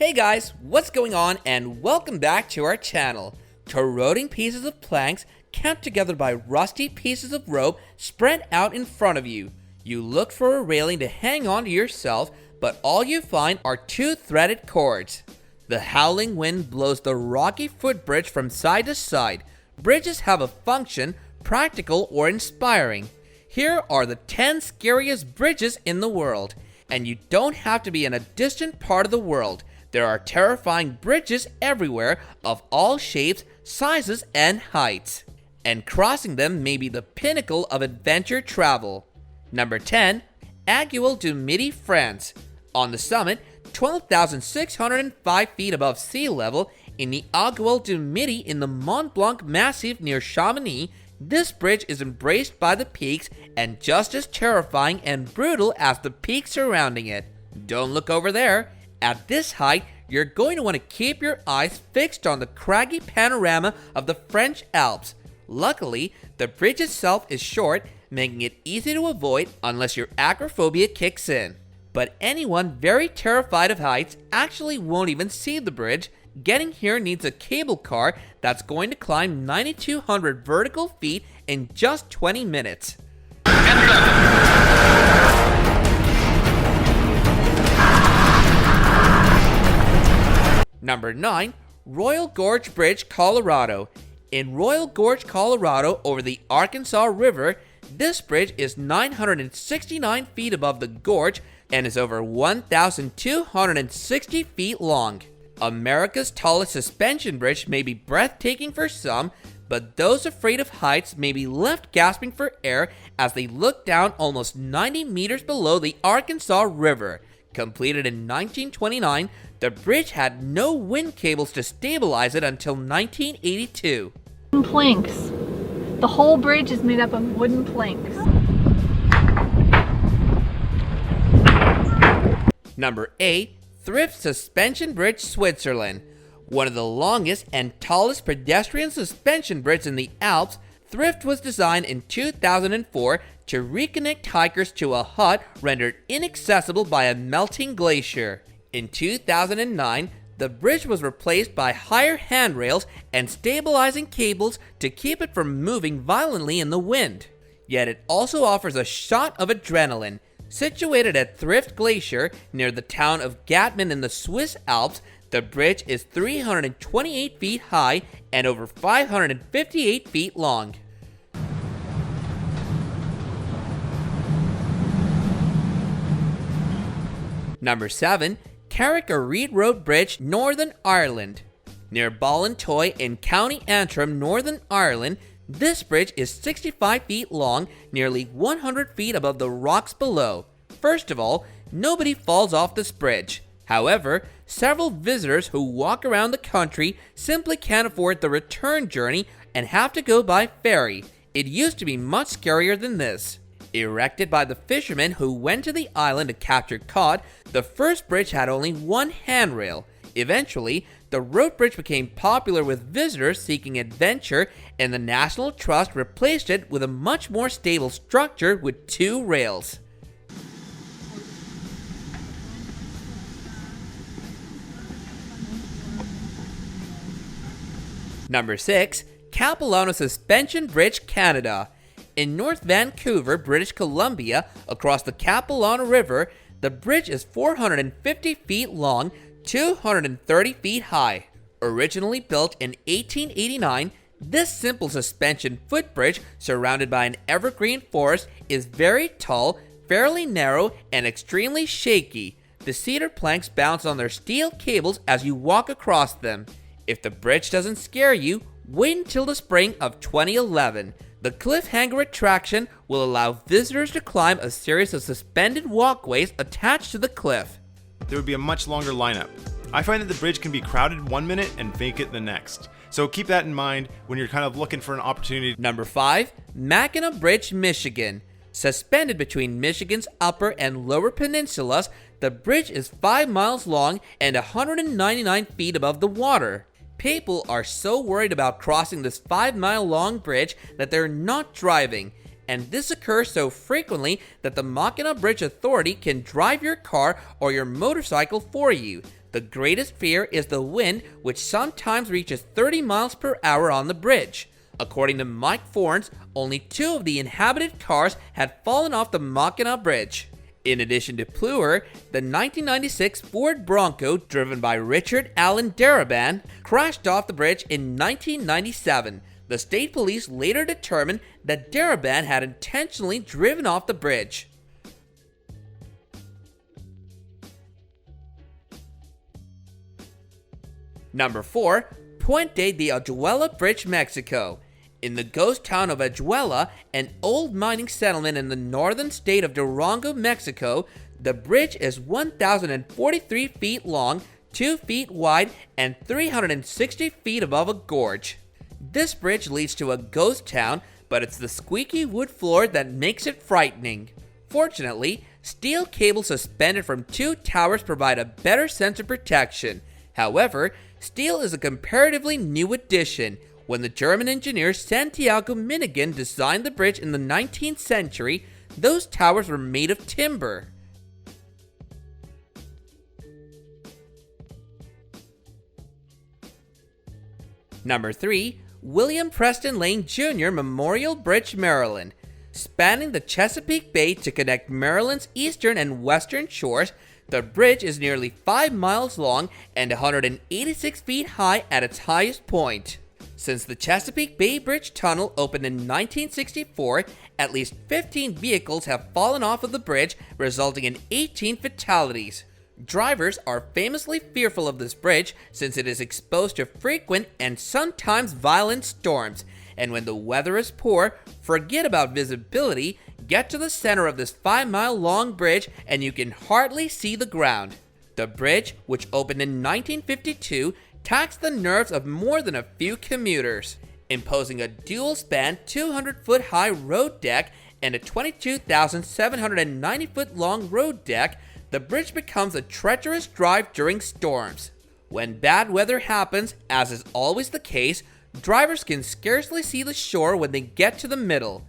Hey guys, what's going on, and welcome back to our channel. Corroding pieces of planks kept together by rusty pieces of rope spread out in front of you. You look for a railing to hang on to yourself, but all you find are two threaded cords. The howling wind blows the rocky footbridge from side to side. Bridges have a function, practical or inspiring. Here are the 10 scariest bridges in the world. And you don't have to be in a distant part of the world. There are terrifying bridges everywhere of all shapes, sizes, and heights. And crossing them may be the pinnacle of adventure travel. Number 10. Aiguille du Midi, France. On the summit, 12,605 feet above sea level, in the Aiguille du Midi in the Mont Blanc Massif near Chamonix, this bridge is embraced by the peaks and just as terrifying and brutal as the peaks surrounding it. Don't look over there. At this height, you're going to want to keep your eyes fixed on the craggy panorama of the French Alps. Luckily, the bridge itself is short, making it easy to avoid unless your acrophobia kicks in. But anyone very terrified of heights actually won't even see the bridge. Getting here needs a cable car that's going to climb 9,200 vertical feet in just 20 minutes. Number 9. Royal Gorge Bridge, Colorado. In Royal Gorge, Colorado, over the Arkansas River, this bridge is 969 feet above the gorge and is over 1,260 feet long. America's tallest suspension bridge may be breathtaking for some, but those afraid of heights may be left gasping for air as they look down almost 90 meters below the Arkansas River. Completed in 1929, the bridge had no wind cables to stabilize it until 1982. Planks. The whole bridge is made up of wooden planks. Number 8. Thrift Suspension Bridge, Switzerland. One of the longest and tallest pedestrian suspension bridges in the Alps, Thrift was designed in 2004 to reconnect hikers to a hut rendered inaccessible by a melting glacier. In 2009, the bridge was replaced by higher handrails and stabilizing cables to keep it from moving violently in the wind. Yet it also offers a shot of adrenaline. Situated at Thrift Glacier near the town of Gatman in the Swiss Alps, the bridge is 328 feet high and over 558 feet long. Number 7. Carrick Reed Road Bridge, Northern Ireland. Near Ballintoy in County Antrim, Northern Ireland, this bridge is 65 feet long, nearly 100 feet above the rocks below. First of all, nobody falls off this bridge. However, several visitors who walk around the country simply can't afford the return journey and have to go by ferry. It used to be much scarier than this. Erected by the fishermen who went to the island to capture cod, the first bridge had only one handrail. Eventually, the road bridge became popular with visitors seeking adventure, and the National Trust replaced it with a much more stable structure with two rails. Number 6. Capilano Suspension Bridge, Canada. In North Vancouver, British Columbia, across the Capilano River, the bridge is 450 feet long, 230 feet high. Originally built in 1889, this simple suspension footbridge surrounded by an evergreen forest is very tall, fairly narrow, and extremely shaky. The cedar planks bounce on their steel cables as you walk across them. If the bridge doesn't scare you, wait until the spring of 2011. The cliffhanger attraction will allow visitors to climb a series of suspended walkways attached to the cliff. There would be a much longer lineup. I find that the bridge can be crowded one minute and vacant the next. So keep that in mind when you're kind of looking for an opportunity. Number 5. Mackinac Bridge, Michigan. Suspended between Michigan's upper and lower peninsulas, the bridge is 5 miles long and 199 feet above the water. People are so worried about crossing this 5-mile-long bridge that they're not driving, and this occurs so frequently that the Mackinac Bridge Authority can drive your car or your motorcycle for you. The The greatest fear is the wind, which sometimes reaches 30 miles per hour on the bridge. According to Mike Forns, only 2 of the inhabited cars had fallen off the Mackinac Bridge. In addition to Pluher, the 1996 Ford Bronco, driven by Richard Allen Daraban, crashed off the bridge in 1997. The state police later determined that Daraban had intentionally driven off the bridge. Number 4. Puente de Azula Bridge, Mexico. In the ghost town of Azula, an old mining settlement in the northern state of Durango, Mexico, the bridge is 1,043 feet long, 2 feet wide, and 360 feet above a gorge. This bridge leads to a ghost town, but it's the squeaky wood floor that makes it frightening. Fortunately, steel cables suspended from 2 towers provide a better sense of protection. However, steel is a comparatively new addition. When the German engineer Santiago Minigan designed the bridge in the 19th century, those towers were made of timber. Number 3. William Preston Lane Jr. Memorial Bridge, Maryland. Spanning the Chesapeake Bay to connect Maryland's eastern and western shores, the bridge is nearly 5 miles long and 186 feet high at its highest point. Since the Chesapeake Bay Bridge Tunnel opened in 1964, at least 15 vehicles have fallen off of the bridge, resulting in 18 fatalities. Drivers are famously fearful of this bridge since it is exposed to frequent and sometimes violent storms, and when the weather is poor, forget about visibility, get to the center of this 5-mile long bridge and you can hardly see the ground. The bridge, which opened in 1952, taxed the nerves of more than a few commuters, imposing a dual-span 200-foot-high road deck and a 22,790-foot-long road deck. The bridge becomes a treacherous drive during storms. When bad weather happens, as is always the case, drivers can scarcely see the shore when they get to the middle.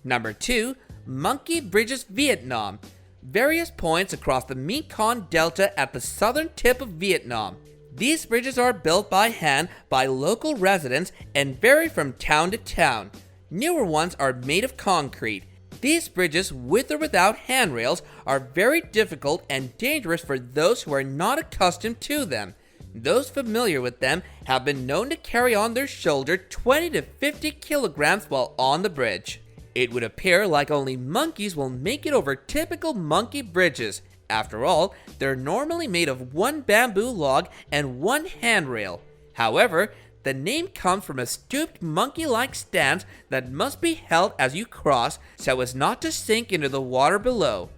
Number 2. Monkey Bridges, Vietnam. Various points across the Mekong Delta at the southern tip of Vietnam. These bridges are built by hand by local residents and vary from town to town. Newer ones are made of concrete. These bridges, with or without handrails, are very difficult and dangerous for those who are not accustomed to them. Those familiar with them have been known to carry on their shoulder 20 to 50 kilograms while on the bridge. It would appear like only monkeys will make it over typical monkey bridges. After all, they're normally made of 1 bamboo log and 1 handrail. However, the name comes from a stooped monkey-like stance that must be held as you cross so as not to sink into the water below.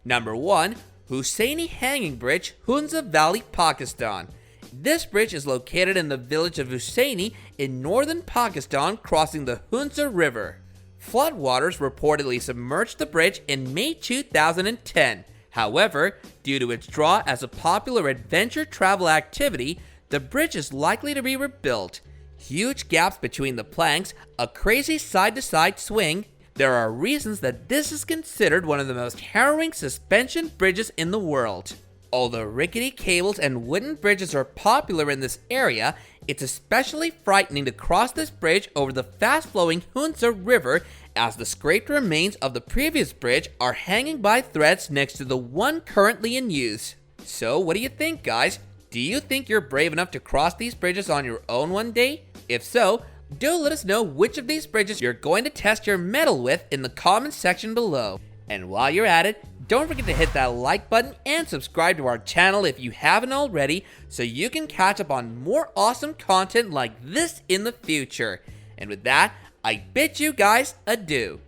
Number 1. Husseini Hanging Bridge, Hunza Valley, Pakistan. This bridge is located in the village of Husseini in northern Pakistan, crossing the Hunza River. Floodwaters reportedly submerged the bridge in May 2010. However, due to its draw as a popular adventure travel activity, the bridge is likely to be rebuilt. Huge gaps between the planks, a crazy side-to-side swing. There are reasons that this is considered one of the most harrowing suspension bridges in the world. Although rickety cables and wooden bridges are popular in this area, it's especially frightening to cross this bridge over the fast-flowing Hunza River, as the scraped remains of the previous bridge are hanging by threads next to the one currently in use. So what do you think, guys? Do you think you're brave enough to cross these bridges on your own one day? If so, do let us know which of these bridges you're going to test your mettle with in the comments section below. And while you're at it, don't forget to hit that like button and subscribe to our channel if you haven't already, so you can catch up on more awesome content like this in the future. And with that, I bid you guys adieu.